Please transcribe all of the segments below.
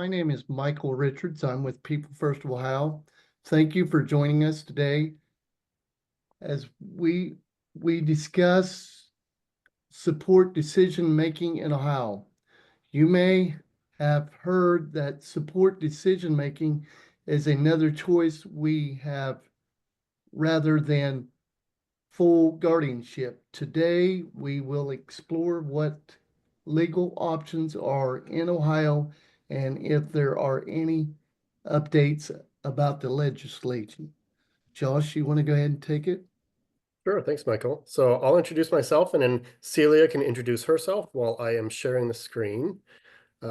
My name is Michael Richards. I'm with People First of Ohio. Thank you for joining us today as we discuss support decision making in Ohio. You may have heard that support decision making is another choice we have rather than full guardianship. Today, we will explore what legal options are in Ohio and if there are any updates about the legislation. Josh, you want to go ahead and take it? Sure, thanks, Michael. So I'll introduce myself and then Celia can introduce herself while I am sharing the screen.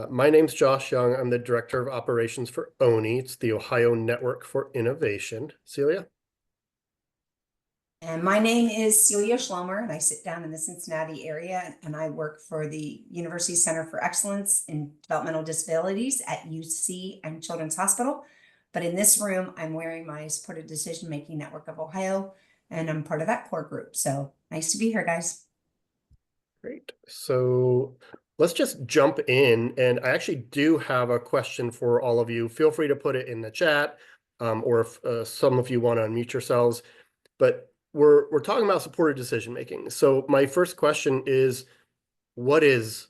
My name's Josh Young. I'm the Director of Operations for ONI. It's the Ohio Network for Innovation. Celia? And my name is Celia Schlomer, and I sit down in the Cincinnati area, and I work for the University Center for Excellence in Developmental Disabilities at UC and Children's Hospital. But in this room, I'm wearing my Supported Decision Making Network of Ohio, and I'm part of that core group. So nice to be here, guys. Great. So let's just jump in. And I actually do have a question for all of you. Feel free to put it in the chat, or if some of you want to unmute yourselves. But we're talking about supported decision making. So my first question is, what is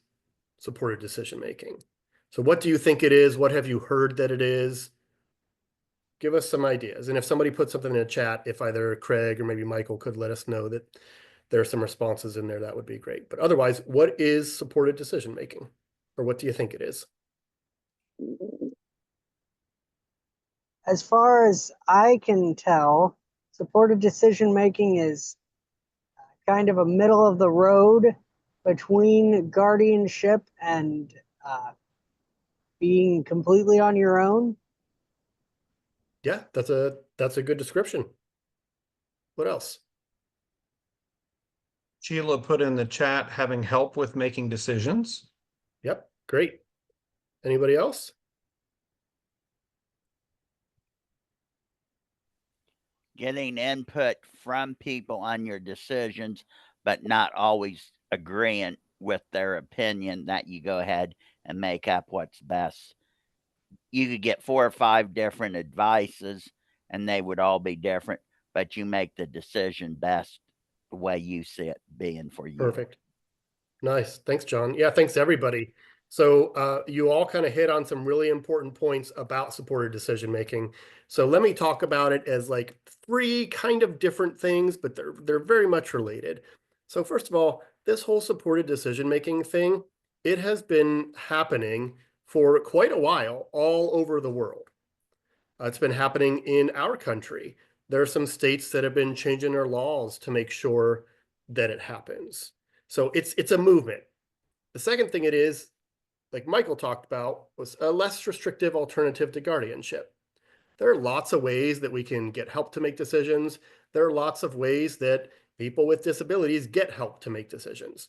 supported decision making? So what do you think it is? What have you heard that it is? Give us some ideas. And if somebody puts something in the chat, if either Craig or maybe Michael could let us know that there are some responses in there, that would be great. But otherwise, what is supported decision making? Or what do you think it is? As far as I can tell, supported decision making is kind of a middle of the road between guardianship and being completely on your own. Yeah, that's a good description. What else? Sheila put in the chat having help with making decisions. Yep, great. Anybody else? Getting input from people on your decisions, but not always agreeing with their opinion, that you go ahead and make up what's best. You could get 4 or 5 different advices and they would all be different, but you make the decision best the way you see it being for you. Perfect. Nice. Thanks, John. Yeah, thanks everybody. So you all kind of hit on some really important points about supported decision making. So let me talk about it as like 3 kind of different things, but they're very much related. So first of all, this whole supported decision making thing, it has been happening for quite a while all over the world. It's been happening in our country. There are some states that have been changing their laws to make sure that it happens. So it's a movement. The second thing it is, like Michael talked about, was a less restrictive alternative to guardianship. There are lots of ways that we can get help to make decisions. There are lots of ways that people with disabilities get help to make decisions.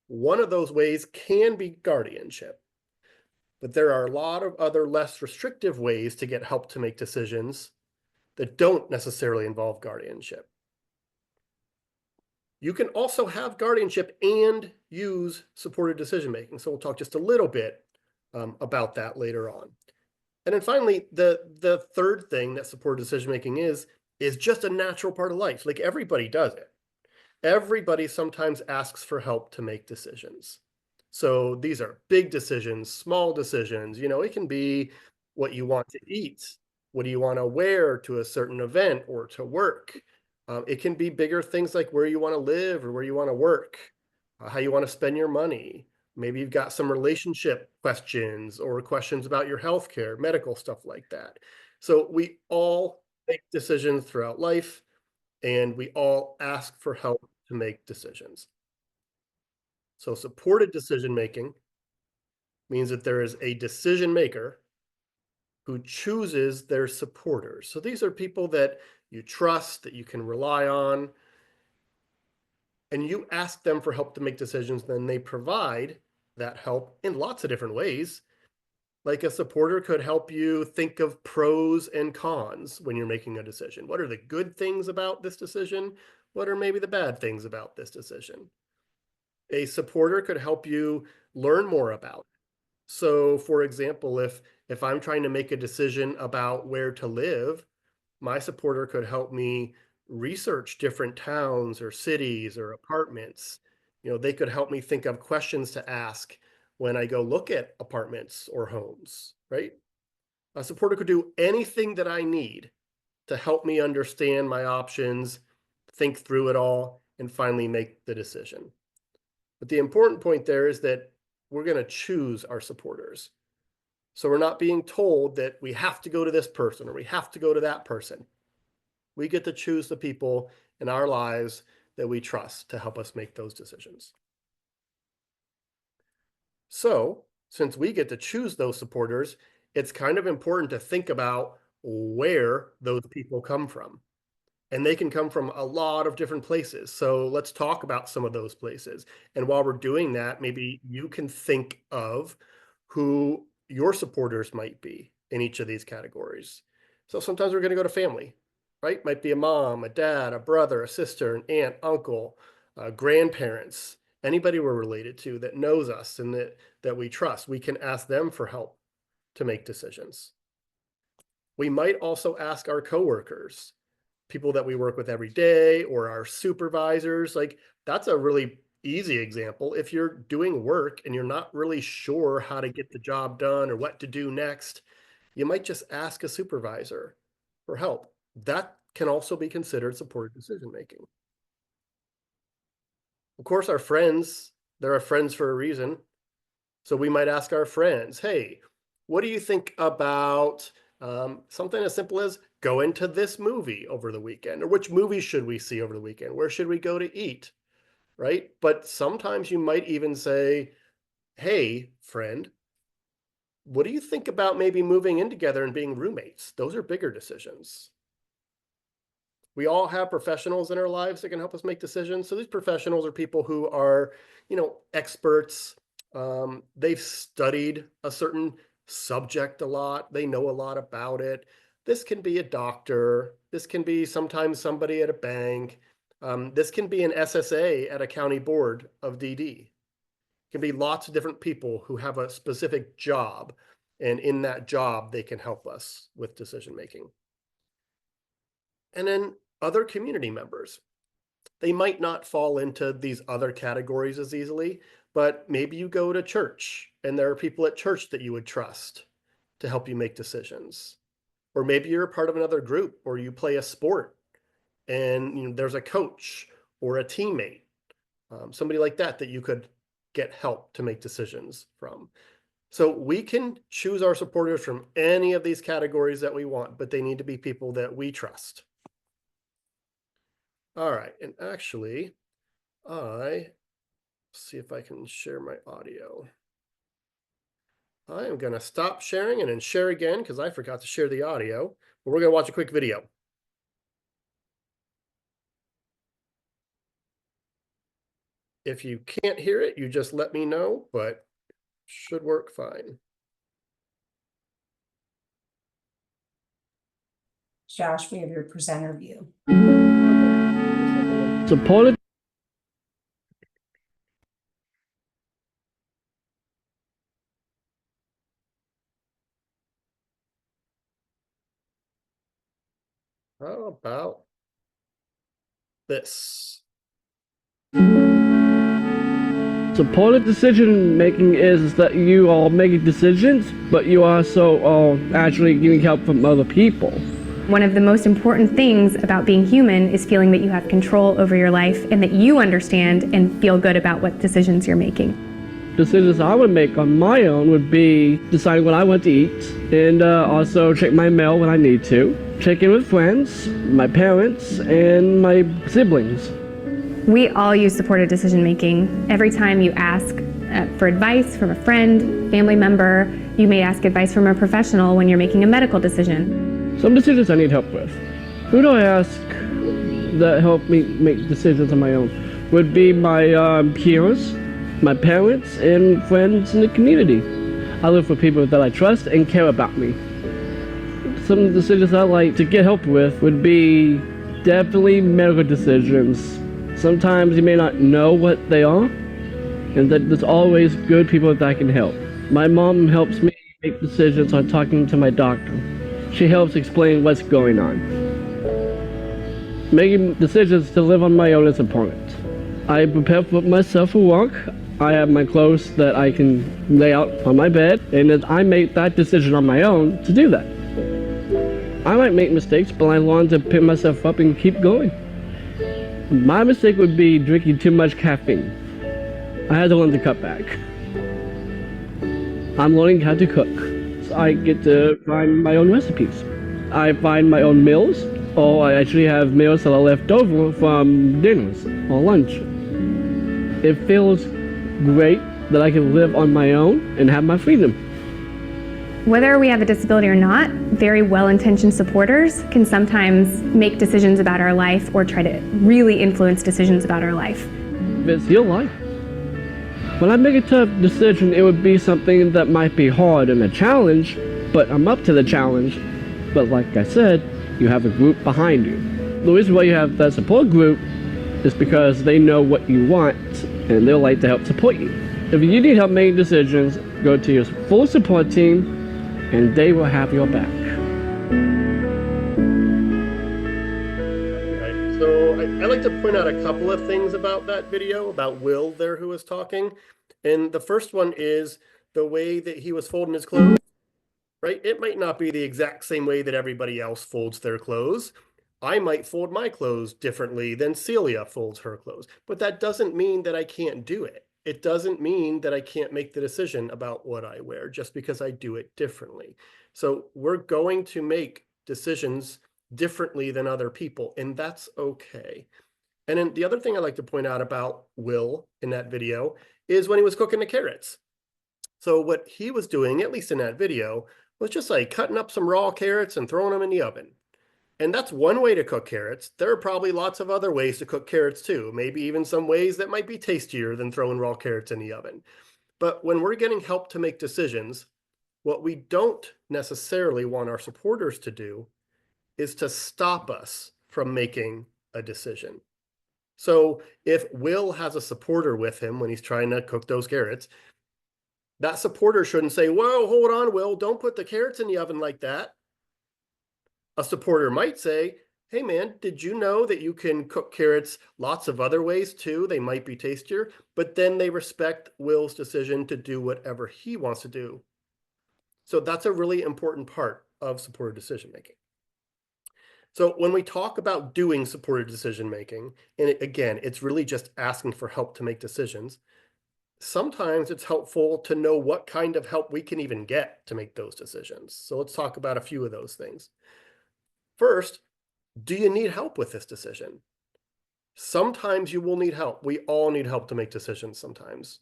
One of those ways can be guardianship, but there are a lot of other less restrictive ways to get help to make decisions that don't necessarily involve guardianship. You can also have guardianship and use supported decision making. So we'll talk just a little bit about that later on. And then finally, the third thing that supported decision making is just a natural part of life. Like everybody does it. Everybody sometimes asks for help to make decisions. So these are big decisions, small decisions. You know, it can be what you want to eat. What do you want to wear to a certain event or to work? It can be bigger things like where you want to live or where you want to work, how you want to spend your money. Maybe you've got some relationship questions or questions about your healthcare, medical stuff like that. So we all make decisions throughout life, and we all ask for help to make decisions. So supported decision making means that there is a decision maker who chooses their supporters. So these are people that you trust, that you can rely on, and you ask them for help to make decisions, then they provide that help in lots of different ways. Like a supporter could help you think of pros and cons when you're making a decision. What are the good things about this decision? What are maybe the bad things about this decision? A supporter could help you learn more about it. So for example, if I'm trying to make a decision about where to live, my supporter could help me research different towns or cities or apartments. They could help me think of questions to ask when I go look at apartments or homes, right? A supporter could do anything that I need to help me understand my options, think through it all, and finally make the decision. But the important point there is that we're going to choose our supporters. So we're not being told that we have to go to this person or we have to go to that person. We get to choose the people in our lives that we trust to help us make those decisions. So since we get to choose those supporters, it's kind of important to think about where those people come from. And they can come from a lot of different places. So let's talk about some of those places. And while we're doing that, maybe you can think of who your supporters might be in each of these categories. So sometimes we're going to go to family, right? Might be a mom, a dad, a brother, a sister, an aunt, uncle, grandparents, anybody we're related to that knows us and that we trust. We can ask them for help to make decisions. We might also ask our coworkers, people that we work with every day, or our supervisors. Like, that's a really easy example. If you're doing work and you're not really sure how to get the job done or what to do next, you might just ask a supervisor for help. That can also be considered supported decision making. Of course, our friends, they're our friends for a reason. So we might ask our friends, hey, what do you think about something as simple as going to this movie over the weekend? Or which movies should we see over the weekend? Where should we go to eat? Right? But sometimes you might even say, hey, friend, what do you think about maybe moving in together and being roommates? Those are bigger decisions. We all have professionals in our lives that can help us make decisions. So these professionals are people who are, experts. They've studied a certain subject a lot. They know a lot about it. This can be a doctor. This can be sometimes somebody at a bank. This can be an SSA at a county board of DD. It can be lots of different people who have a specific job. And in that job, they can help us with decision making. And then other community members. They might not fall into these other categories as easily, but maybe you go to church and there are people at church that you would trust to help you make decisions. Or maybe you're a part of another group, or you play a sport and there's a coach or a teammate, somebody like that you could get help to make decisions from. So we can choose our supporters from any of these categories that we want, but they need to be people that we trust. All right, and actually, see if I can share my audio. I am going to stop sharing and then share again because I forgot to share the audio, but we're going to watch a quick video. If you can't hear it, you just let me know, but should work fine. Josh, we have your presenter view. Supported. How about this? Supported decision making is that you are making decisions, but you also are actually getting help from other people. One of the most important things about being human is feeling that you have control over your life and that you understand and feel good about what decisions you're making. Decisions I would make on my own would be deciding what I want to eat, and also check my mail when I need to, check in with friends, my parents, and my siblings. We all use supported decision making. Every time you ask for advice from a friend, family member, you may ask advice from a professional when you're making a medical decision. Some decisions I need help with. Who do I ask that help me make decisions on my own? Would be my peers, my parents, and friends in the community. I look for people that I trust and care about me. Some decisions I like to get help with would be definitely medical decisions. Sometimes you may not know what they are, and that there's always good people that can help. My mom helps me make decisions on talking to my doctor. She helps explain what's going on. Making decisions to live on my own is important. I prepare for myself for work. I have my clothes that I can lay out on my bed, and then I make that decision on my own to do that. I might make mistakes, but I learn to pick myself up and keep going. My mistake would be drinking too much caffeine. I had to learn to cut back. I'm learning how to cook. So I get to find my own recipes. I find my own meals, or I actually have meals that are left over from dinners or lunch. It feels great that I can live on my own and have my freedom. Whether we have a disability or not, very well-intentioned supporters can sometimes make decisions about our life or try to really influence decisions about our life. It's your life. When I make a tough decision, it would be something that might be hard and a challenge, but I'm up to the challenge. But like I said, you have a group behind you. The reason why you have that support group is because they know what you want and they'll like to help support you. If you need help making decisions, go to your full support team and they will have your back. Right. So I like to point out a couple of things about that video, about Will there who was talking. And the first one is the way that he was folding his clothes, right? It might not be the exact same way that everybody else folds their clothes. I might fold my clothes differently than Celia folds her clothes, but that doesn't mean that I can't do it. It doesn't mean that I can't make the decision about what I wear just because I do it differently. So we're going to make decisions differently than other people, and that's okay. And then the other thing I like to point out about Will in that video is when he was cooking the carrots. So what he was doing, at least in that video, was just like cutting up some raw carrots and throwing them in the oven. And that's one way to cook carrots. There are probably lots of other ways to cook carrots too. Maybe even some ways that might be tastier than throwing raw carrots in the oven. But when we're getting help to make decisions, what we don't necessarily want our supporters to do is to stop us from making a decision. So if Will has a supporter with him when he's trying to cook those carrots, that supporter shouldn't say, whoa, hold on, Will, don't put the carrots in the oven like that. A supporter might say, hey man, did you know that you can cook carrots lots of other ways too? They might be tastier, but then they respect Will's decision to do whatever he wants to do. So that's a really important part of supported decision making. So when we talk about doing supported decision making, and again, it's really just asking for help to make decisions, sometimes it's helpful to know what kind of help we can even get to make those decisions. So let's talk about a few of those things. First, do you need help with this decision? Sometimes you will need help. We all need help to make decisions sometimes.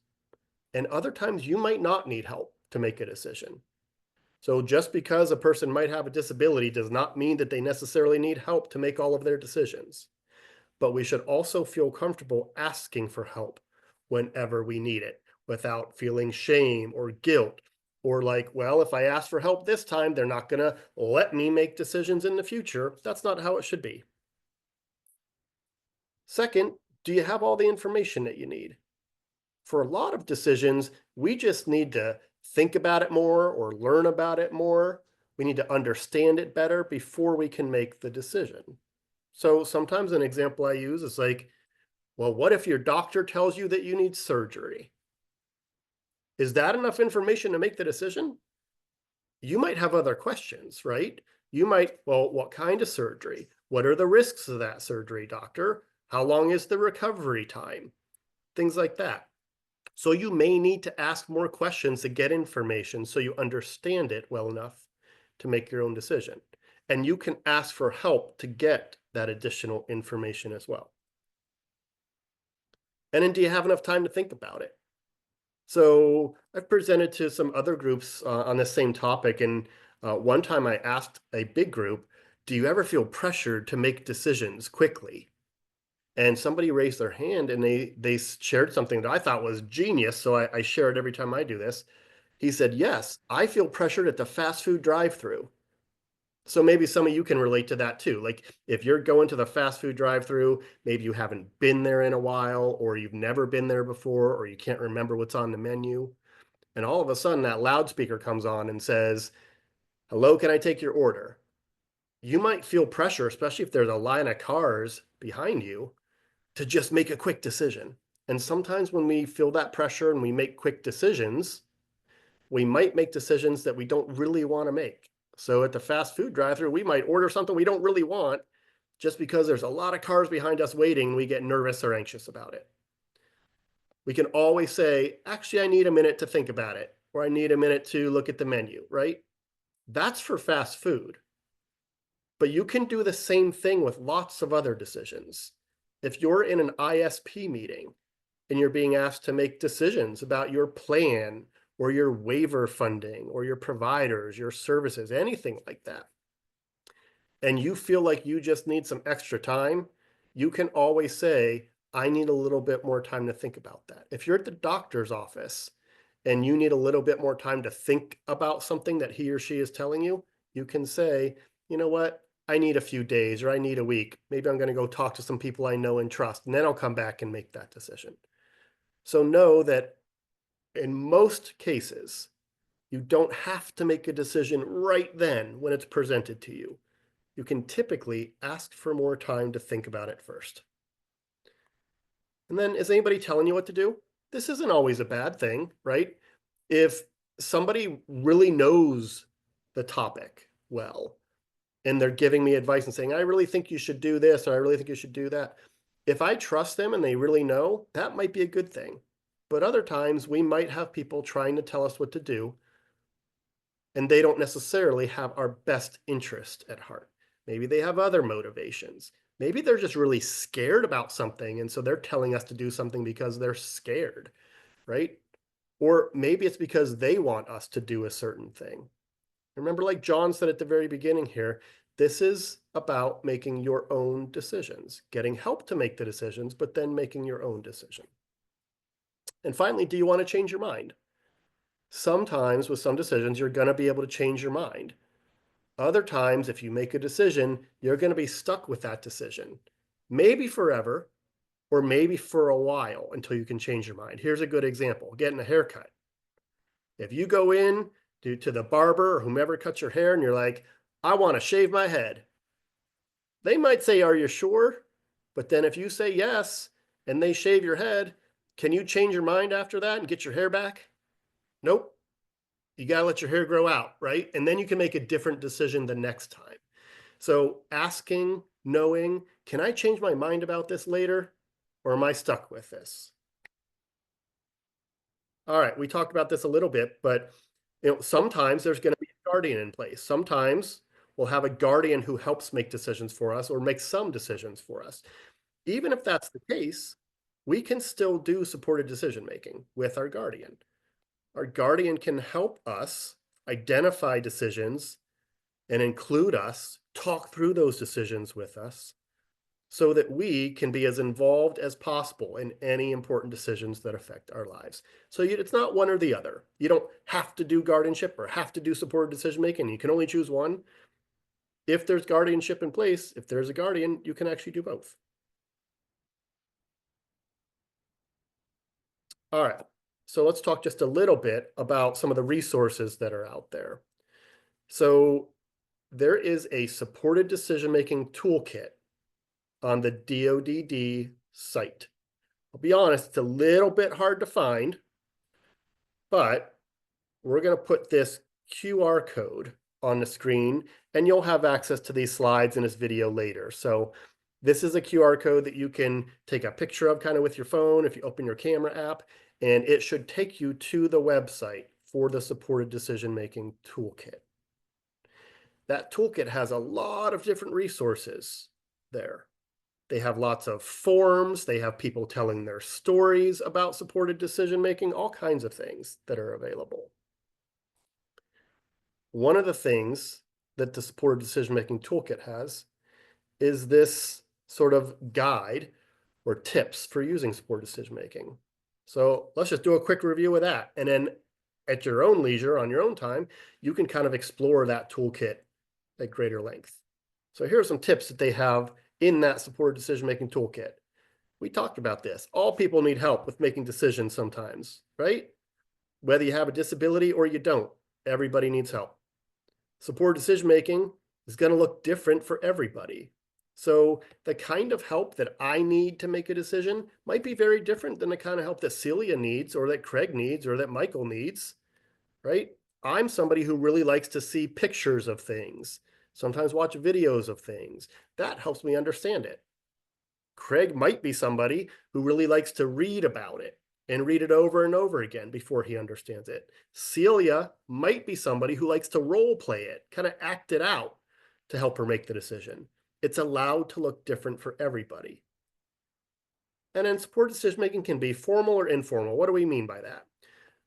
And other times you might not need help to make a decision. So just because a person might have a disability does not mean that they necessarily need help to make all of their decisions. But we should also feel comfortable asking for help whenever we need it without feeling shame or guilt. Or like, well, if I ask for help this time, they're not going to let me make decisions in the future. That's not how it should be. Second, do you have all the information that you need? For a lot of decisions, we just need to think about it more or learn about it more. We need to understand it better before we can make the decision. So sometimes an example I use is like, well, what if your doctor tells you that you need surgery? Is that enough information to make the decision? You might have other questions, right? You might, well, what kind of surgery? What are the risks of that surgery, doctor? How long is the recovery time? Things like that. So you may need to ask more questions to get information so you understand it well enough to make your own decision. And you can ask for help to get that additional information as well. And then do you have enough time to think about it? So I've presented to some other groups on the same topic. And one time I asked a big group, do you ever feel pressured to make decisions quickly? And somebody raised their hand and they shared something that I thought was genius. So I share it every time I do this. He said, yes, I feel pressured at the fast food drive-thru. So maybe some of you can relate to that too. Like if you're going to the fast food drive-thru, maybe you haven't been there in a while, or you've never been there before, or you can't remember what's on the menu. and all of a sudden that loudspeaker comes on and says, "Hello, can I take your order?" You might feel pressure, especially if there's a line of cars behind you, to just make a quick decision. And sometimes when we feel that pressure and we make quick decisions, we might make decisions that we don't really want to make. So at the fast food drive-thru, we might order something we don't really want just because there's a lot of cars behind us waiting and we get nervous or anxious about it. We can always say, actually, I need a minute to think about it, or I need a minute to look at the menu, right? That's for fast food. But you can do the same thing with lots of other decisions. If you're in an ISP meeting and you're being asked to make decisions about your plan or your waiver funding or your providers, your services, anything like that, and you feel like you just need some extra time, you can always say, I need a little bit more time to think about that. If you're at the doctor's office and you need a little bit more time to think about something that he or she is telling you, you can say, you know what? I need a few days or I need a week. Maybe I'm going to go talk to some people I know and trust, and then I'll come back and make that decision. So know that in most cases, you don't have to make a decision right then when it's presented to you. You can typically ask for more time to think about it first. And then, is anybody telling you what to do? This isn't always a bad thing, right? If somebody really knows the topic well, and they're giving me advice and saying, I really think you should do this, or I really think you should do that. If I trust them and they really know, that might be a good thing. But other times we might have people trying to tell us what to do, and they don't necessarily have our best interest at heart. Maybe they have other motivations. Maybe they're just really scared about something, and so they're telling us to do something because they're scared, right? Or maybe it's because they want us to do a certain thing. Remember, like John said at the very beginning here, this is about making your own decisions, getting help to make the decisions, but then making your own decision. And finally, do you want to change your mind? Sometimes with some decisions, you're going to be able to change your mind. Other times, if you make a decision, you're going to be stuck with that decision, maybe forever, or maybe for a while until you can change your mind. Here's a good example, getting a haircut. If you go in to the barber or whomever cuts your hair and you're like, I want to shave my head. They might say, are you sure? But then if you say yes, and they shave your head, can you change your mind after that and get your hair back? Nope. You got to let your hair grow out, right? And then you can make a different decision the next time. So asking, knowing, can I change my mind about this later? Or am I stuck with this? All right, we talked about this a little bit, but sometimes there's going to be a guardian in place. Sometimes we'll have a guardian who helps make decisions for us or make some decisions for us. Even if that's the case, we can still do supported decision-making with our guardian. Our guardian can help us identify decisions and include us, talk through those decisions with us, so that we can be as involved as possible in any important decisions that affect our lives. So it's not one or the other. You don't have to do guardianship or have to do supported decision-making. You can only choose one. If there's guardianship in place, if there's a guardian, you can actually do both. All right. So let's talk just a little bit about some of the resources that are out there. So there is a supported decision-making toolkit on the DODD site. I'll be honest, it's a little bit hard to find, but we're going to put this QR code on the screen, and you'll have access to these slides in this video later. So this is a QR code that you can take a picture of kind of with your phone if you open your camera app, and it should take you to the website for the supported decision-making toolkit. That toolkit has a lot of different resources there. They have lots of forms. They have people telling their stories about supported decision-making, all kinds of things that are available. One of the things that the supported decision-making toolkit has is this sort of guide or tips for using supported decision-making. So let's just do a quick review of that. And then at your own leisure, on your own time, you can kind of explore that toolkit at greater length. So here are some tips that they have in that supported decision-making toolkit. We talked about this. All people need help with making decisions sometimes, right? Whether you have a disability or you don't, everybody needs help. Supported decision-making is going to look different for everybody. So the kind of help that I need to make a decision might be very different than the kind of help that Celia needs, or that Craig needs, or that Michael needs, right? I'm somebody who really likes to see pictures of things, sometimes watch videos of things. That helps me understand it. Craig might be somebody who really likes to read about it and read it over and over again before he understands it. Celia might be somebody who likes to role play it, kind of act it out to help her make the decision. It's allowed to look different for everybody. And then supported decision-making can be formal or informal. What do we mean by that?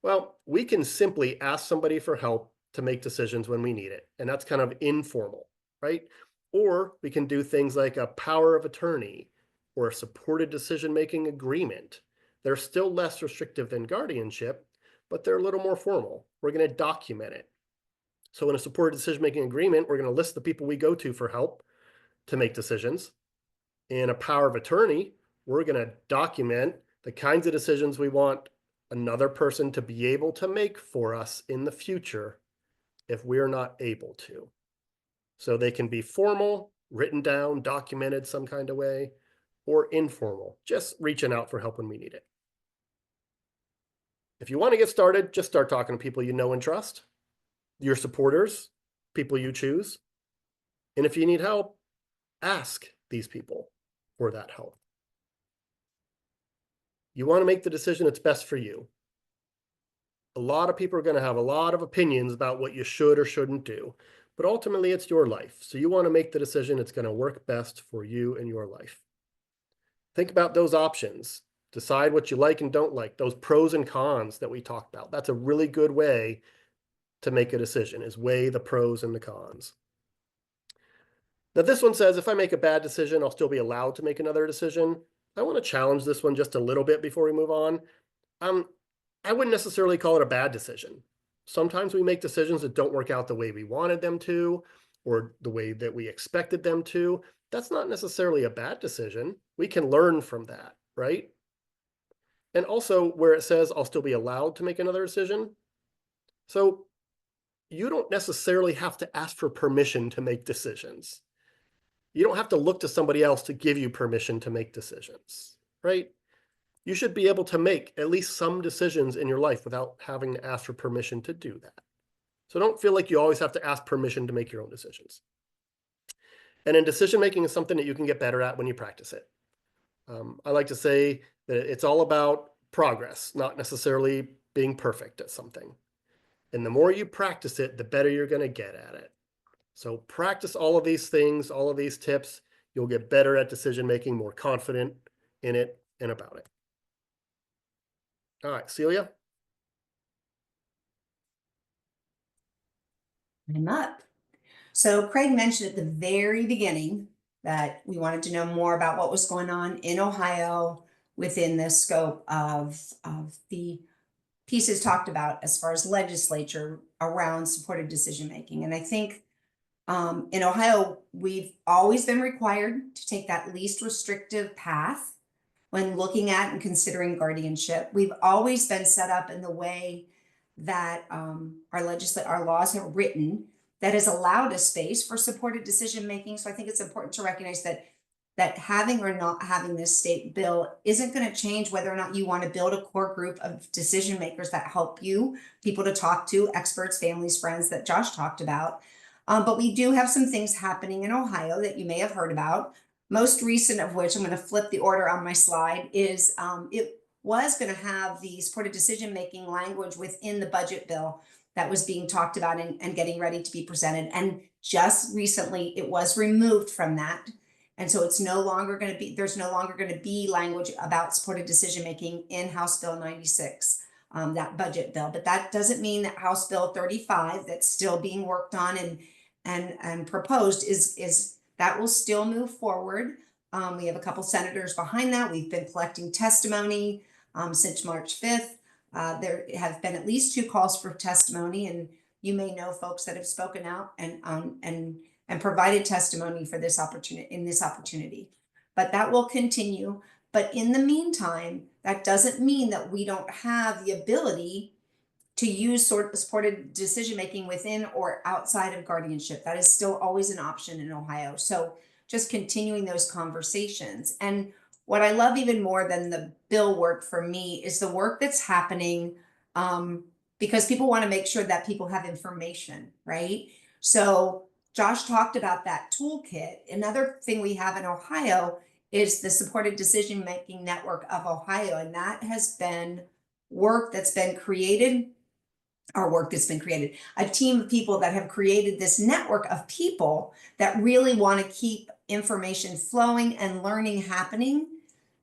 Well, we can simply ask somebody for help to make decisions when we need it, and that's kind of informal, right? Or we can do things like a power of attorney or a supported decision-making agreement. They're still less restrictive than guardianship, but they're a little more formal. We're going to document it. So in a supported decision-making agreement, we're going to list the people we go to for help to make decisions. In a power of attorney, we're going to document the kinds of decisions we want another person to be able to make for us in the future if we're not able to. So they can be formal, written down, documented some kind of way, or informal, just reaching out for help when we need it. If you want to get started, just start talking to people you know and trust, your supporters, people you choose. And if you need help, ask these people for that help. You want to make the decision that's best for you. A lot of people are going to have a lot of opinions about what you should or shouldn't do, but ultimately it's your life. So you want to make the decision that's going to work best for you and your life. Think about those options. Decide what you like and don't like, those pros and cons that we talked about. That's a really good way to make a decision, is weigh the pros and the cons. Now this one says, if I make a bad decision, I'll still be allowed to make another decision. I want to challenge this one just a little bit before we move on. I wouldn't necessarily call it a bad decision. Sometimes we make decisions that don't work out the way we wanted them to, or the way that we expected them to. That's not necessarily a bad decision. We can learn from that, right? And also where it says, I'll still be allowed to make another decision. So you don't necessarily have to ask for permission to make decisions. You don't have to look to somebody else to give you permission to make decisions, right? You should be able to make at least some decisions in your life without having to ask for permission to do that. So don't feel like you always have to ask permission to make your own decisions. And then decision making is something that you can get better at when you practice it. I like to say that it's all about progress, not necessarily being perfect at something. And the more you practice it, the better you're going to get at it. So practice all of these things, all of these tips. You'll get better at decision making, more confident in it and about it. All right, Celia. I'm up. So Craig mentioned at the very beginning that we wanted to know more about what was going on in Ohio within the scope of the pieces talked about as far as legislature around supported decision-making. And I think in Ohio, we've always been required to take that least restrictive path when looking at and considering guardianship. We've always been set up in the way that our laws are written that has allowed a space for supported decision-making. So I think it's important to recognize that having or not having this state bill isn't going to change whether or not you want to build a core group of decision makers that help you, people to talk to, experts, families, friends that Josh talked about. But we do have some things happening in Ohio that you may have heard about. Most recent of which, I'm going to flip the order on my slide, is it was going to have the supported decision-making language within the budget bill that was being talked about and getting ready to be presented. And just recently, it was removed from that. And so it's no longer going to be, there's no longer going to be language about supported decision-making in House Bill 96, that budget bill. But that doesn't mean that House Bill 35 that's still being worked on and proposed is that will still move forward. We have a couple senators behind that. We've been collecting testimony since March 5th. There have been at least 2 calls for testimony, and you may know folks that have spoken out and provided testimony for this opportunity. But that will continue. But in the meantime, that doesn't mean that we don't have the ability to use supported decision-making within or outside of guardianship. That is still always an option in Ohio. So just continuing those conversations. And what I love even more than the bill work for me is the work that's happening because people want to make sure that people have information, right? So Josh talked about that toolkit. Another thing we have in Ohio is the Supported Decision-Making Network of Ohio. And that has been work that's been created, a team of people that have created this network of people that really want to keep information flowing and learning happening,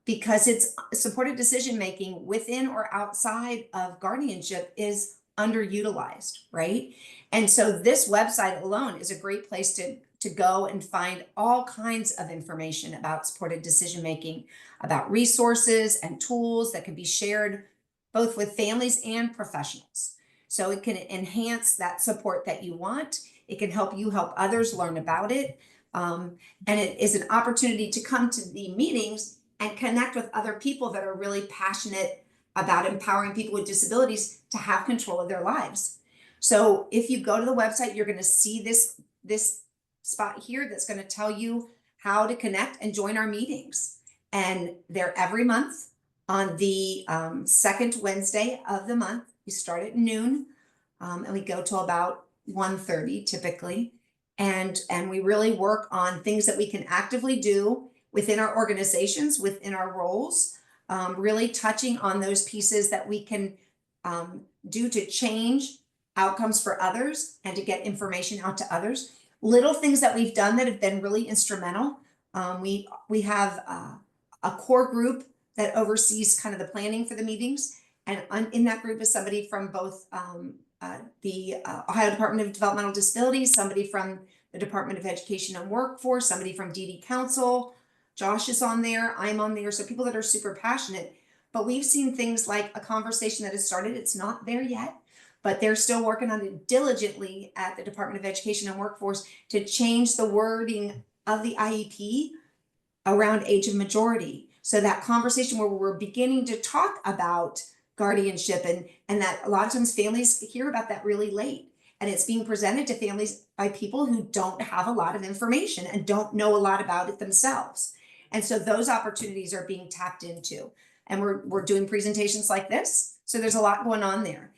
because it's supported decision-making within or outside of guardianship is underutilized, right? And so this website alone is a great place to go and find all kinds of information about supported decision-making, about resources and tools that can be shared both with families and professionals. So it can enhance that support that you want. It can help you help others learn about it. And it is an opportunity to come to the meetings and connect with other people that are really passionate about empowering people with disabilities to have control of their lives. So if you go to the website, you're going to see this spot here that's going to tell you how to connect and join our meetings. And they're every month on the second Wednesday of the month. We start at noon and we go till about 1:30 typically. And we really work on things that we can actively do within our organizations, within our roles, really touching on those pieces that we can do to change outcomes for others and to get information out to others. Little things that we've done that have been really instrumental. We have a core group that oversees kind of the planning for the meetings. And in that group is somebody from both the Ohio Department of Developmental Disabilities, somebody from the Department of Education and Workforce, somebody from DD Council. Josh is on there, I'm on there. So people that are super passionate, but we've seen things like a conversation that has started. It's not there yet, but they're still working on it diligently at the Department of Education and Workforce to change the wording of the IEP around age of majority. So that conversation where we're beginning to talk about guardianship and that a lot of times families hear about that really late. And it's being presented to families by people who don't have a lot of information and don't know a lot about it themselves. And so those opportunities are being tapped into. And we're doing presentations like this. So there's a lot going on there.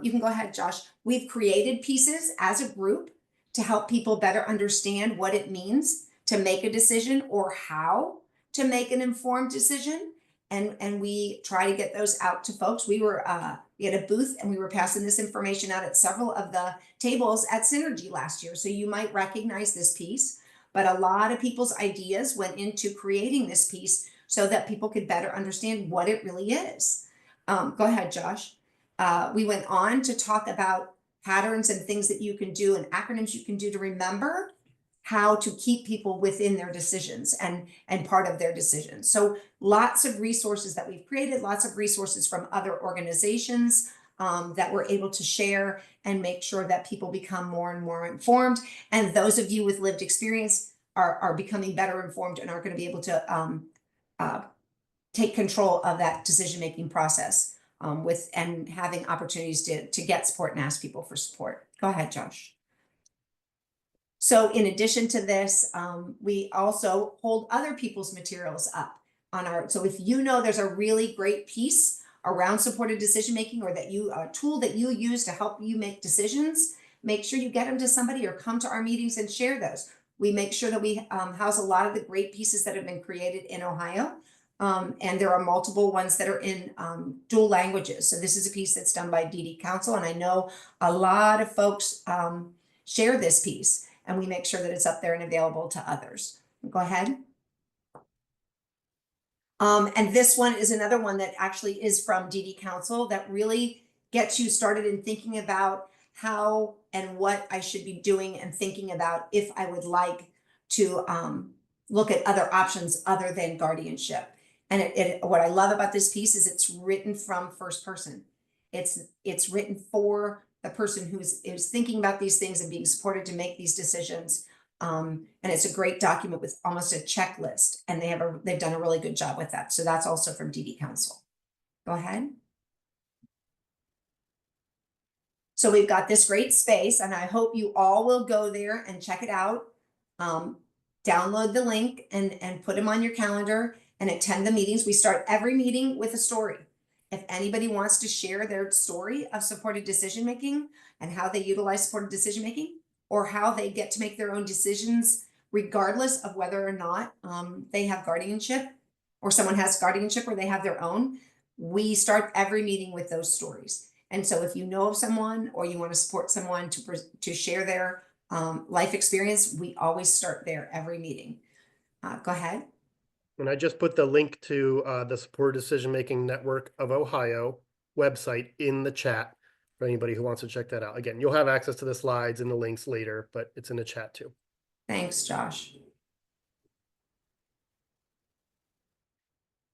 You can go ahead, Josh. We've created pieces as a group to help people better understand what it means to make a decision or how to make an informed decision. And we try to get those out to folks. We had a booth and we were passing this information out at several of the tables at Synergy last year. So you might recognize this piece, but a lot of people's ideas went into creating this piece so that people could better understand what it really is. Go ahead, Josh. We went on to talk about patterns and things that you can do and acronyms you can do to remember how to keep people within their decisions and part of their decisions. So lots of resources that we've created, lots of resources from other organizations that we're able to share and make sure that people become more and more informed. And those of you with lived experience are becoming better informed and are going to be able to take control of that decision-making process and having opportunities to get support and ask people for support. Go ahead, Josh. So in addition to this, we also hold other people's materials up on so if you know there's a really great piece around supported decision-making or that a tool that you use to help you make decisions, make sure you get them to somebody or come to our meetings and share those. We make sure that we house a lot of the great pieces that have been created in Ohio. And there are multiple ones that are in dual languages. So this is a piece that's done by DD Council. And I know a lot of folks share this piece. And we make sure that it's up there and available to others. Go ahead. And this one is another one that actually is from DD Council that really gets you started in thinking about how and what I should be doing and thinking about if I would like to look at other options other than guardianship. And what I love about this piece is it's written from first person. It's written for the person who's thinking about these things and being supported to make these decisions. And it's a great document with almost a checklist, and they've done a really good job with that. So that's also from DD Council. Go ahead. So we've got this great space, and I hope you all will go there and check it out. Download the link and put them on your calendar and attend the meetings. We start every meeting with a story. If anybody wants to share their story of supported decision-making and how they utilize supported decision-making, or how they get to make their own decisions, regardless of whether or not they have guardianship, or someone has guardianship or they have their own, we start every meeting with those stories. And so if you know of someone or you want to support someone to share their life experience, we always start there every meeting. Go ahead. And I just put the link to the Supported Decision Making Network of Ohio website in the chat for anybody who wants to check that out. Again, you'll have access to the slides and the links later, but it's in the chat too. Thanks, Josh.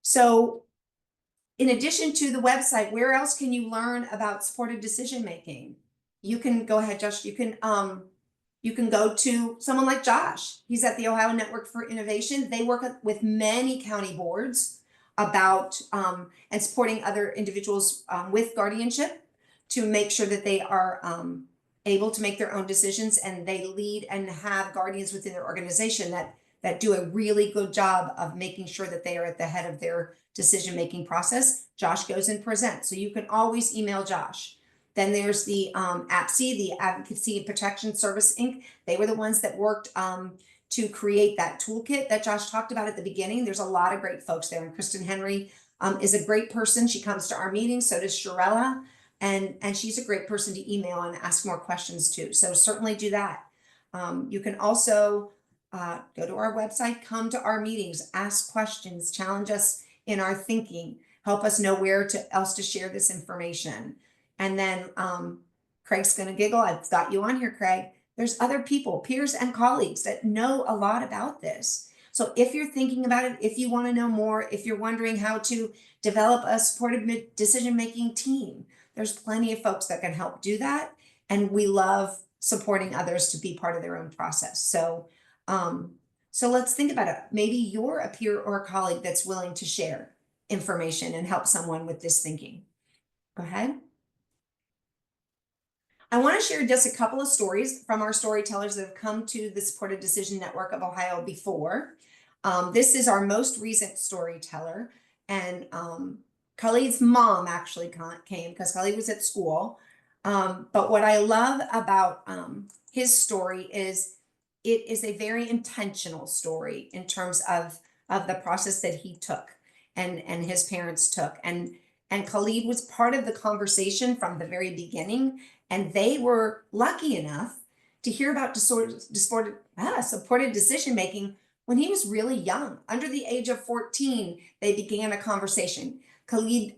So in addition to the website, where else can you learn about supported decision making? You can go ahead, Josh. You can go to someone like Josh. He's at the Ohio Network for Innovation. They work with many county boards about and supporting other individuals with guardianship to make sure that they are able to make their own decisions, and they lead and have guardians within their organization that do a really good job of making sure that they are at the head of their decision-making process. Josh goes and presents, so you can always email Josh. Then there's the APSI, the Advocacy and Protection Service, Inc. They were the ones that worked to create that toolkit that Josh talked about at the beginning. There's a lot of great folks there, and Kristen Henry is a great person. She comes to our meetings, so does Sharella, and she's a great person to email and ask more questions to. So certainly do that. You can also go to our website, come to our meetings, ask questions, challenge us in our thinking, help us know where else to share this information. And then Craig's going to giggle. I've got you on here, Craig. There's other people, peers and colleagues that know a lot about this. So if you're thinking about it, if you want to know more, if you're wondering how to develop a supported decision-making team, there's plenty of folks that can help do that. And we love supporting others to be part of their own process. So let's think about it. Maybe you're a peer or a colleague that's willing to share information and help someone with this thinking. Go ahead. I want to share just a couple of stories from our storytellers that have come to the Supported Decision Network of Ohio before. This is our most recent storyteller, and Khalid's mom actually came because Khalid was at school. But what I love about his story is it is a very intentional story in terms of the process that he took and his parents took. And Khalid was part of the conversation from the very beginning. And they were lucky enough to hear about supported decision-making when he was really young. Under the age of 14, they began a conversation. Khalid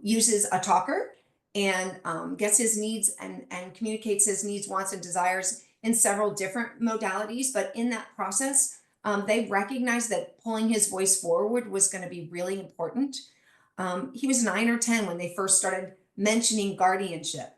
uses a talker and gets his needs and communicates his needs, wants, and desires in several different modalities. But in that process, they recognized that pulling his voice forward was going to be really important. He was 9 or 10 when they first started mentioning guardianship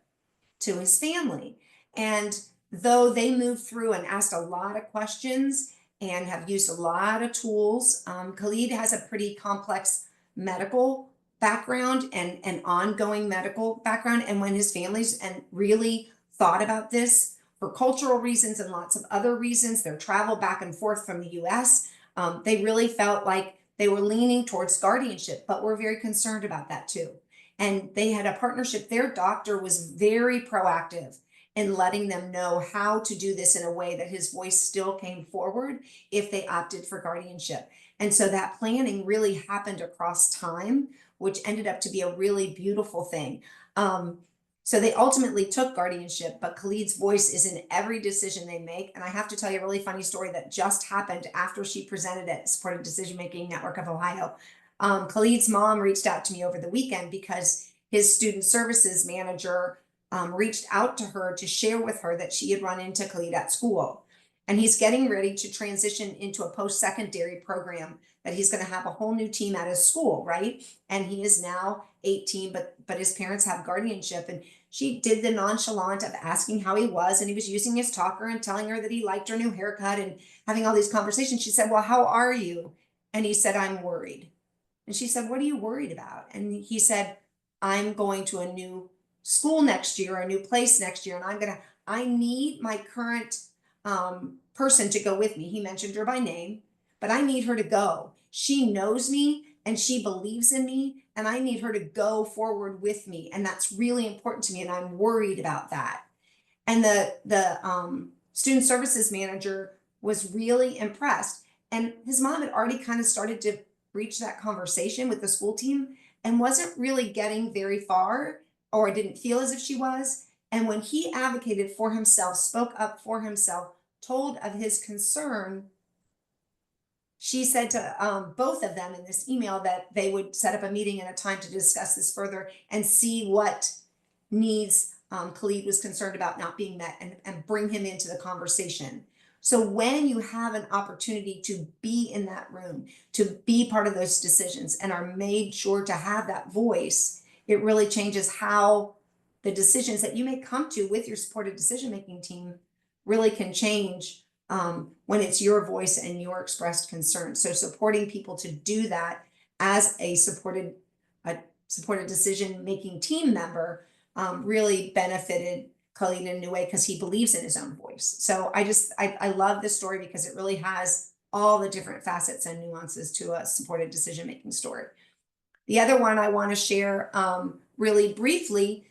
to his family. And though they moved through and asked a lot of questions and have used a lot of tools, Khalid has a pretty complex medical background and ongoing medical background. And when his families really thought about this for cultural reasons and lots of other reasons, their travel back and forth from the US, they really felt like they were leaning towards guardianship, but were very concerned about that too. And they had a partnership. Their doctor was very proactive in letting them know how to do this in a way that his voice still came forward if they opted for guardianship. And so that planning really happened across time, which ended up to be a really beautiful thing. So they ultimately took guardianship, but Khalid's voice is in every decision they make. And I have to tell you a really funny story that just happened after she presented at Supported Decision Making Network of Ohio. Khalid's mom reached out to me over the weekend because his student services manager reached out to her to share with her that she had run into Khalid at school. And he's getting ready to transition into a post-secondary program that he's going to have a whole new team at his school, right? And he is now 18, but his parents have guardianship. And she did the nonchalant of asking how he was, and he was using his talker and telling her that he liked her new haircut and having all these conversations. She said, "Well, how are you?" And he said, "I'm worried." And she said, "What are you worried about?" And he said, "I'm going to a new school next year, or a new place next year, and I need my current person to go with me. He mentioned her by name, but I need her to go. She knows me and she believes in me, and I need her to go forward with me. And that's really important to me. And I'm worried about that. And the student services manager was really impressed. And his mom had already kind of started to breach that conversation with the school team and wasn't really getting very far, or didn't feel as if she was. And when he advocated for himself, spoke up for himself, told of his concern, she said to both of them in this email that they would set up a meeting and a time to discuss this further and see what needs Khalid was concerned about not being met, and bring him into the conversation. So when you have an opportunity to be in that room, to be part of those decisions, and are made sure to have that voice, it really changes how the decisions that you may come to with your supported decision-making team really can change when it's your voice and your expressed concern. So supporting people to do that as a supported decision-making team member really benefited Khalid in a new way, because he believes in his own voice. So I love this story because it really has all the different facets and nuances to a supported decision-making story. The other one I want to share really briefly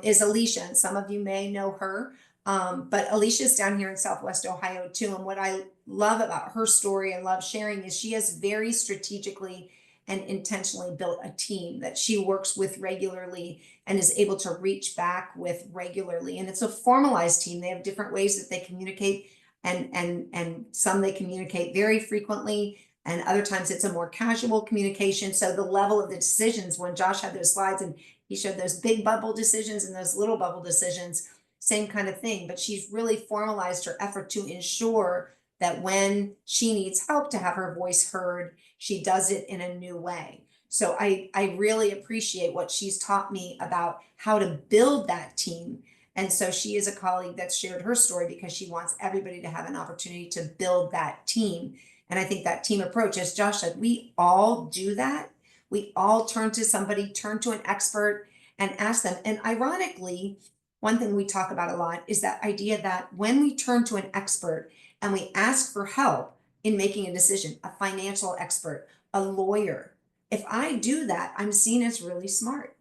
is Alicia, and some of you may know her, but Alicia's down here in Southwest Ohio too. And what I love about her story and love sharing is she has very strategically and intentionally built a team that she works with regularly and is able to reach back with regularly. And it's a formalized team. They have different ways that they communicate, and some they communicate very frequently, and other times it's a more casual communication. So the level of the decisions, when Josh had those slides and he showed those big bubble decisions and those little bubble decisions, same kind of thing. But she's really formalized her effort to ensure that when she needs help to have her voice heard, she does it in a new way. So I really appreciate what she's taught me about how to build that team. And so she is a colleague that's shared her story because she wants everybody to have an opportunity to build that team. And I think that team approach, as Josh said, we all do that. We all turn to somebody, turn to an expert and ask them. And ironically, one thing we talk about a lot is that idea that when we turn to an expert and we ask for help in making a decision, a financial expert, a lawyer, if I do that, I'm seen as really smart.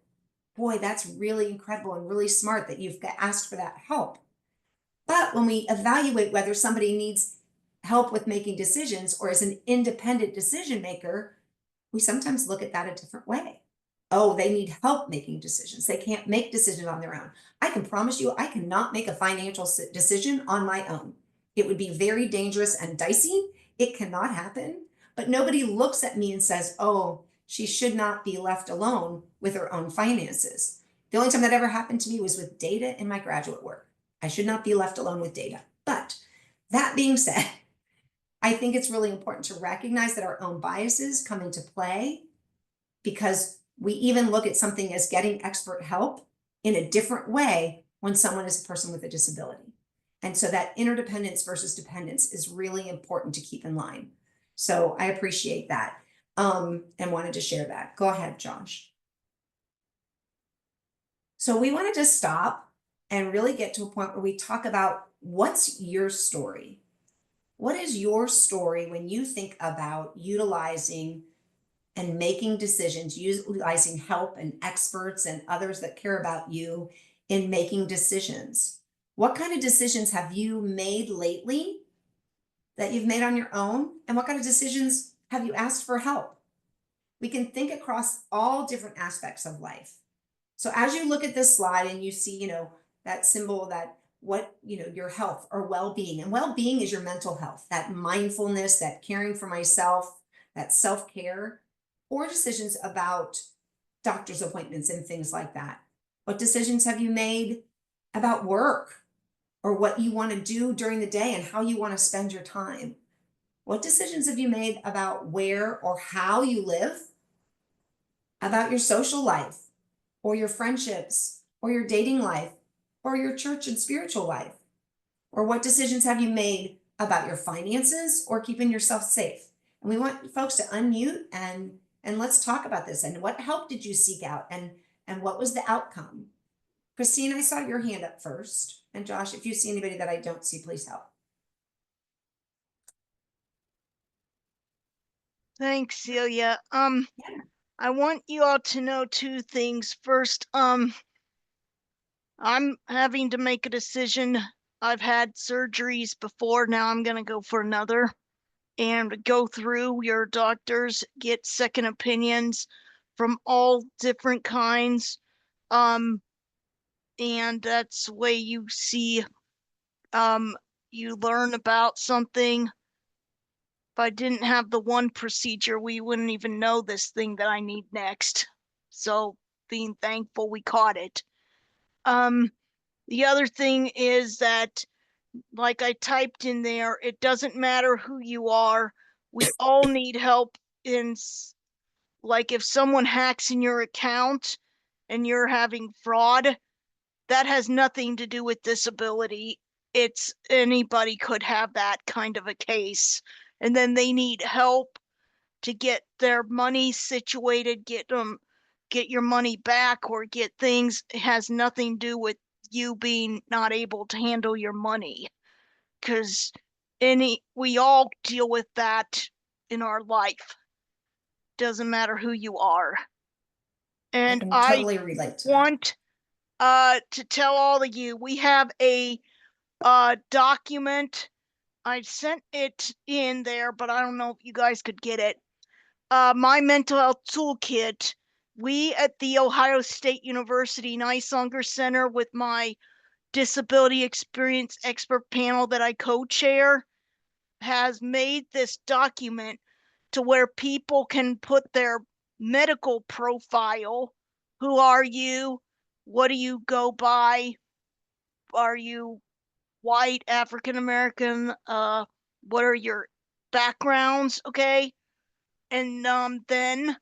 Boy, that's really incredible and really smart that you've asked for that help. But when we evaluate whether somebody needs help with making decisions or is an independent decision maker, we sometimes look at that a different way. Oh, they need help making decisions. They can't make decisions on their own. I can promise you, I cannot make a financial decision on my own. It would be very dangerous and dicey. It cannot happen. But nobody looks at me and says, oh, she should not be left alone with her own finances. The only time that ever happened to me was with data in my graduate work. I should not be left alone with data. But that being said, I think it's really important to recognize that our own biases come into play, because we even look at something as getting expert help in a different way when someone is a person with a disability. And so that interdependence versus dependence is really important to keep in line. So I appreciate that and wanted to share that. Go ahead, Josh. So we wanted to stop and really get to a point where we talk about what's your story? What is your story when you think about utilizing and making decisions, utilizing help and experts and others that care about you in making decisions? What kind of decisions have you made lately that you've made on your own? And what kind of decisions have you asked for help? We can think across all different aspects of life. So as you look at this slide and you see, that symbol, that your health or well-being, and well-being is your mental health, that mindfulness, that caring for myself, that self-care, or decisions about doctor's appointments and things like that. What decisions have you made about work, or what you want to do during the day and how you want to spend your time? What decisions have you made about where or how you live, about your social life, or your friendships, or your dating life, or your church and spiritual life? Or what decisions have you made about your finances or keeping yourself safe? And we want folks to unmute and let's talk about this. And what help did you seek out, and what was the outcome? Christine, I saw your hand up first. And Josh, if you see anybody that I don't see, please help. Thanks, Celia. I want you all to know two things. First, I'm having to make a decision. I've had surgeries before. Now I'm gonna go for another and go through your doctors, get second opinions from all different kinds. And that's the way you see, you learn about something. If I didn't have the one procedure, we wouldn't even know this thing that I need next. So being thankful we caught it. The other thing is that, like I typed in there, it doesn't matter who you are. We all need help in, like, if someone hacks in your account and you're having fraud, that has nothing to do with disability. It's anybody could have that kind of a case. And then they need help to get their money situated, get your money back or get things. It has nothing to do with you being not able to handle your money. Because we all deal with that in our life. Doesn't matter who you are. And I can totally relate to that. Want to tell all of you, we have a document. I sent it in there, but I don't know if you guys could get it. My mental health toolkit. We at the Ohio State University Nicelonger Center, with my disability experience expert panel that I co-chair, has made this document to where people can put their medical profile. Who are you? What do you go by? Are you white, African American? What are your backgrounds? Okay. And then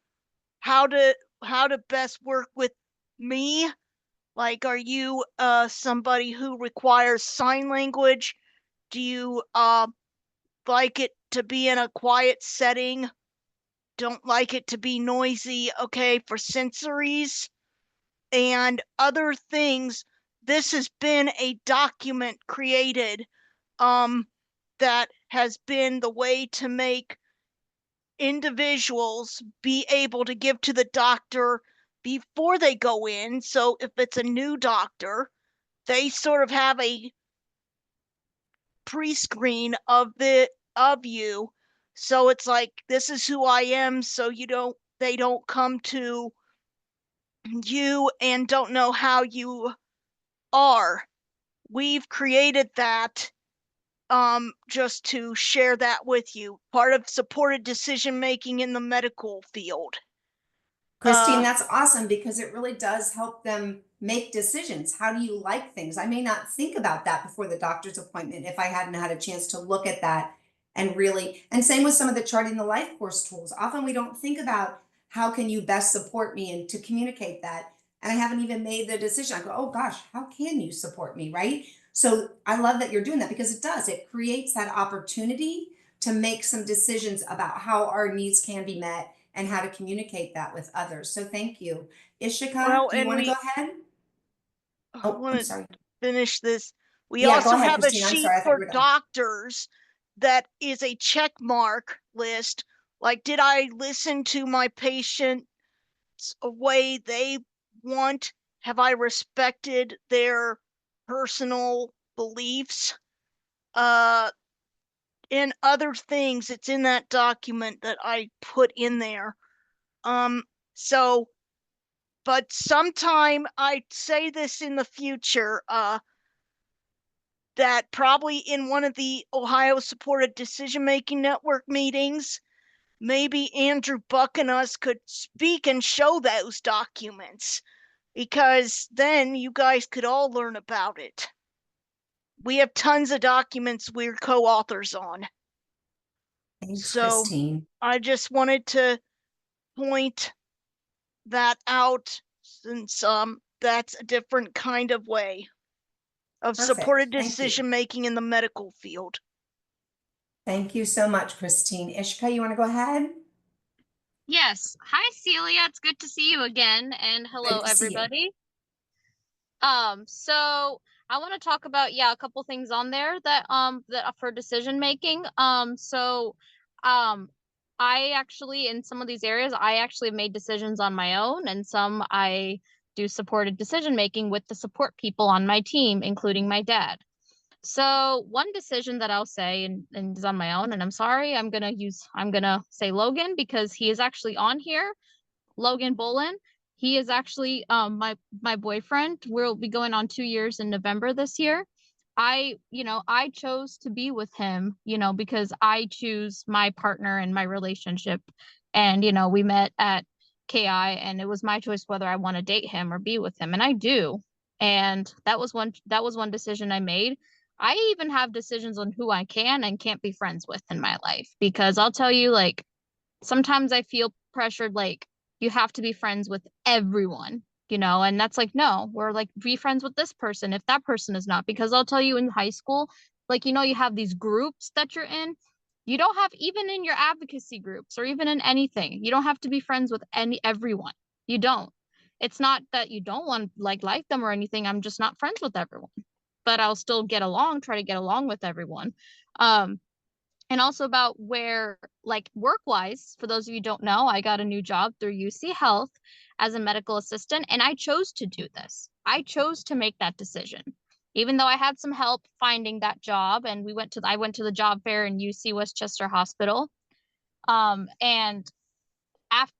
how to best work with me. Like, are you somebody who requires sign language? Do you like it to be in a quiet setting? Don't like it to be noisy? Okay, for sensories and other things. This has been a document created that has been the way to make individuals be able to give to the doctor before they go in. So if it's a new doctor, they sort of have a pre-screen of you. So it's like, this is who I am, so they don't come to you and don't know how you are. We've created that just to share that with you. Part of supported decision making in the medical field. Christine, that's awesome, because it really does help them make decisions. How do you like things? I may not think about that before the doctor's appointment if I hadn't had a chance to look at that and really, and same with some of the Charting the Life course tools. Often we don't think about how can you best support me and to communicate that. And I haven't even made the decision. I go, oh gosh, how can you support me, right? So I love that you're doing that, because it creates that opportunity to make some decisions about how our needs can be met and how to communicate that with others. So thank you. Ishika, do you want to go ahead? Oh, I'm sorry. Finish this. We Yeah, also go ahead, have Christine. a I'm sheet sorry, I thought for we were done. doctors that is a check mark list. Like, did I listen to my patient's way they want? Have I respected their personal beliefs? And other things. It's in that document that I put in there. So, but sometime I say this in the future, that probably in one of the Ohio Supported Decision Making Network meetings, maybe Andrew Buck and us could speak and show those documents, because then you guys could all learn about it. We have tons of documents we're co-authors on. Thanks, So Christine. I just wanted to point that out, since that's a different kind of way of Perfect. supported Thank you. decision making in the medical field. Thank you so much, Christine. Ishka, you want to go ahead? Yes. Hi, Celia. It's good to see you again. And hello, to see you. everybody. So I want to talk about, a couple things on there that for decision making. I actually, in some of these areas, I actually made decisions on my own, and some I do supported decision making with the support people on my team, including my dad. So one decision that I'll say, and is on my own, and I'm sorry, I'm gonna say Logan because he is actually on here. Logan Bolin. He is actually my boyfriend. We'll be going on 2 years in November this year. I chose to be with him, because I choose my partner and my relationship. And, we met at KI, and it was my choice whether I want to date him or be with him. And I do. And that was one decision I made. I even have decisions on who I can and can't be friends with in my life, because I'll tell you, like, sometimes I feel pressured, like, you have to be friends with everyone, and that's like, no, we're like, be friends with this person if that person is not. Because I'll tell you, in high school, like, you have these groups that you're in. You don't have, even in your advocacy groups or even in anything, you don't have to be friends with everyone. You don't. It's not that you don't want like them or anything. I'm just not friends with everyone, but I'll still try to get along with everyone. And also about where, like, work-wise, for those of you who don't know, I got a new job through UC Health as a medical assistant, and I chose to do this. I chose to make that decision. Even though I had some help finding that job, and I went to the job fair in UC Westchester Hospital. And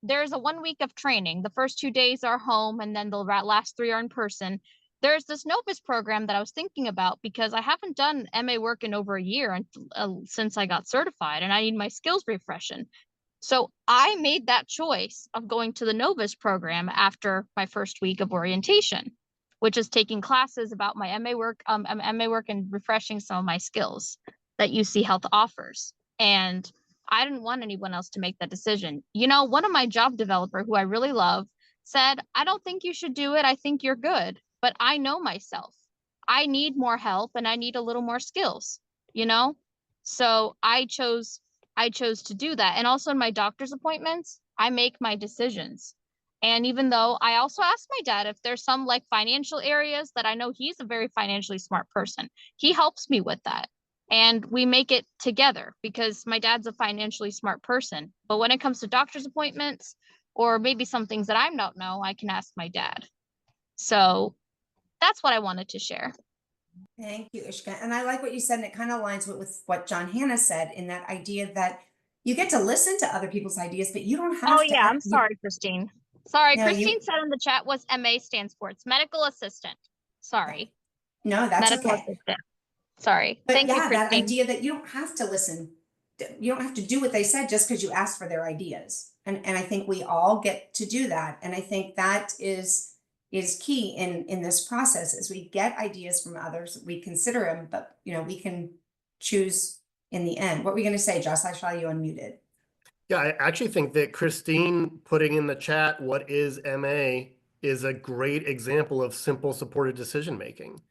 there's a 1 week of training. The first 2 days are home, and then the last 3 are in person. There's this Novus program that I was thinking about, because I haven't done MA work in over a year since I got certified, and I need my skills refreshing. So I made that choice of going to the Novus program after my first week of orientation, which is taking classes about my MA work and refreshing some of my skills that UC Health offers. And I didn't want anyone else to make that decision. One of my job developer, who I really love, said, I don't think you should do it. I think you're good. But I know myself. I need more help and I need a little more skills, So I chose to do that. And also in my doctor's appointments, I make my decisions. And even though I also asked my dad if there's some like financial areas that I know, he's a very financially smart person. He helps me with that. And we make it together because my dad's a financially smart person. But when it comes to doctor's appointments or maybe some things that I don't know, I can ask my dad. So that's what I wanted to share. Thank you, Ishka. And I like what you said, and it kind of aligns with what John Hannah said, in that idea that you get to listen to other people's ideas, but you don't have to. Oh yeah, I'm sorry, Christine. Sorry, No, Christine said in the chat was MA stands for. It's medical assistant. Sorry. No, that's medical okay. assistant. Sorry. But Thank you, yeah, that Christine. idea that you don't have to listen. You don't have to do what they said just because you asked for their ideas. And I think we all get to do that. And I think that is key in this process. As we get ideas from others, we consider them, but we can choose in the end. What were you going to say, Joss? I saw you unmuted. Yeah, I actually think that Christine putting in the chat what is MA is a great example of simple supported decision making,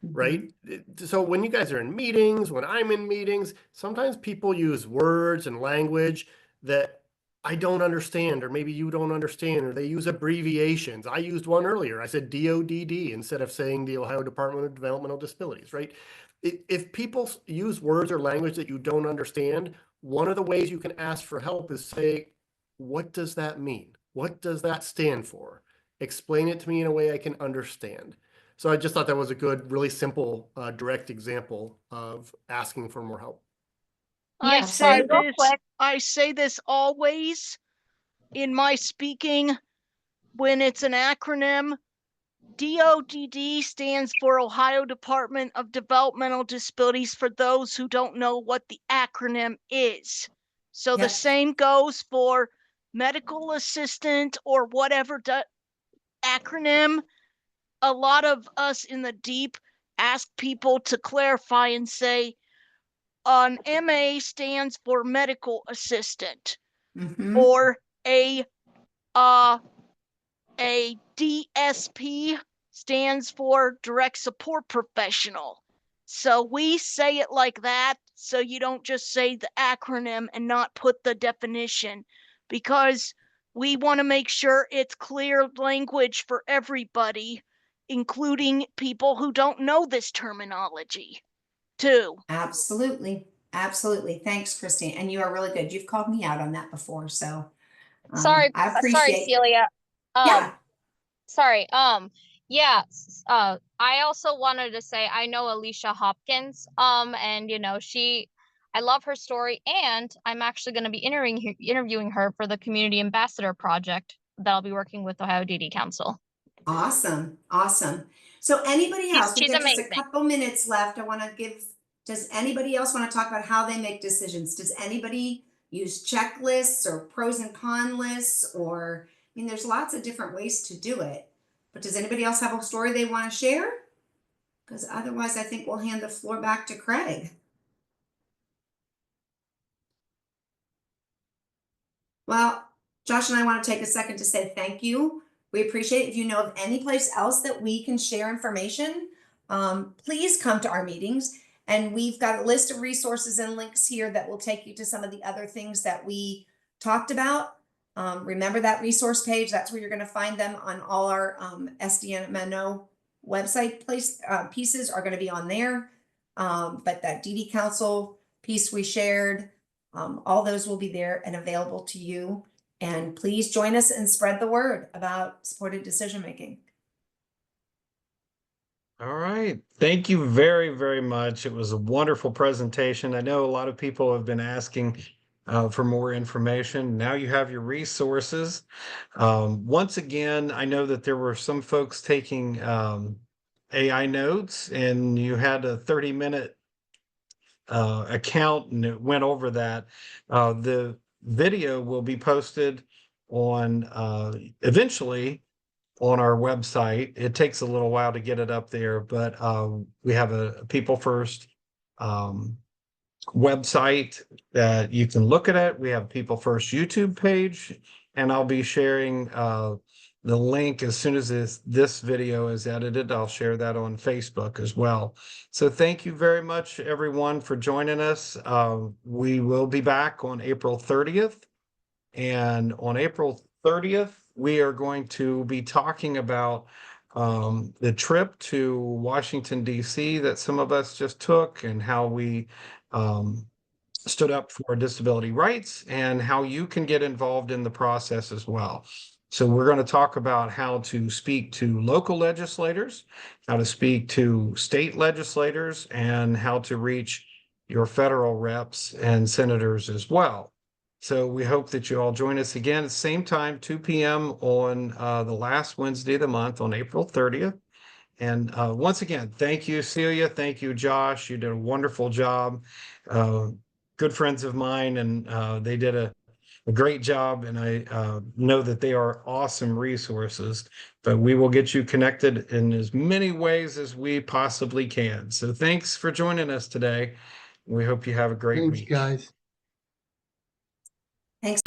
right? So when you guys are in meetings, when I'm in meetings, sometimes people use words and language that I don't understand, or maybe you don't understand, or they use abbreviations. I used one earlier. I said DODD instead of saying the Ohio Department of Developmental Disabilities, right? If people use words or language that you don't understand, one of the ways you can ask for help is say, what does that mean? What does that stand for? Explain it to me in a way I can understand. So I just thought that was a good, really simple, direct example of asking for more help. I Yeah, say real this. quick. I say this always in my speaking when it's an acronym. DODD stands for Ohio Department of Developmental Disabilities, for those who don't know what the acronym is. So the same goes for medical assistant or whatever acronym. A lot of us in the deep ask people to clarify and say, an MA stands for medical assistant, or a DSP stands for direct support professional. So we say it like that, so you don't just say the acronym and not put the definition, because we want to make sure it's clear language for everybody. including people who don't know this terminology too. Absolutely. Absolutely. Thanks, Christine. And you are really good. You've called me out on that before. So Sorry, I sorry, appreciate Celia. Yeah. Sorry. Yeah. I also wanted to say I know Alicia Hopkins. And I love her story, and I'm actually going to be interviewing her for the Community Ambassador Project that I'll be working with Ohio DD Council. Awesome. Awesome. So anybody else, we've She's got just a amazing. couple minutes left. I want to does anybody else want to talk about how they make decisions? Does anybody use checklists or pros and con lists? Or, I mean, there's lots of different ways to do it, but does anybody else have a story they want to share? Because otherwise I think we'll hand the floor back to Craig. Well, Josh and I want to take a second to say thank you. We appreciate it. If you know of any place else that we can share information, please come to our meetings. And we've got a list of resources and links here that will take you to some of the other things that we talked about. Remember that resource page. That's where you're going to find them on all our SDMNO website pieces are going to be on there. But that DD Council piece we shared, all those will be there and available to you. And please join us and spread the word about supported decision making. All right. Thank you very, very much. It was a wonderful presentation. I know a lot of people have been asking for more information. Now you have your resources. Once again, I know that there were some folks taking AI notes, and you had a 30-minute account and it went over that. The video will be posted on eventually on our website. It takes a little while to get it up there, but we have a People First website that you can look at it. We have People First YouTube page, and I'll be sharing the link as soon as this video is edited. I'll share that on Facebook as well. So thank you very much, everyone, for joining us. We will be back on April 30th. And on April 30th, we are going to be talking about the trip to Washington, D.C. that some of us just took, and how we stood up for disability rights and how you can get involved in the process as well. So we're going to talk about how to speak to local legislators, how to speak to state legislators, and how to reach your federal reps and senators as well. So we hope that you all join us again at the same time, 2 p.m. on the last Wednesday of the month on April 30th. And once again, thank you, Celia. Thank you, Josh. You did a wonderful job. Good friends of mine, and they did a great job. And I know that they are awesome resources, but we will get you connected in as many ways as we possibly can. So thanks for joining us today. We hope you have a great week. Thanks, guys. Thanks.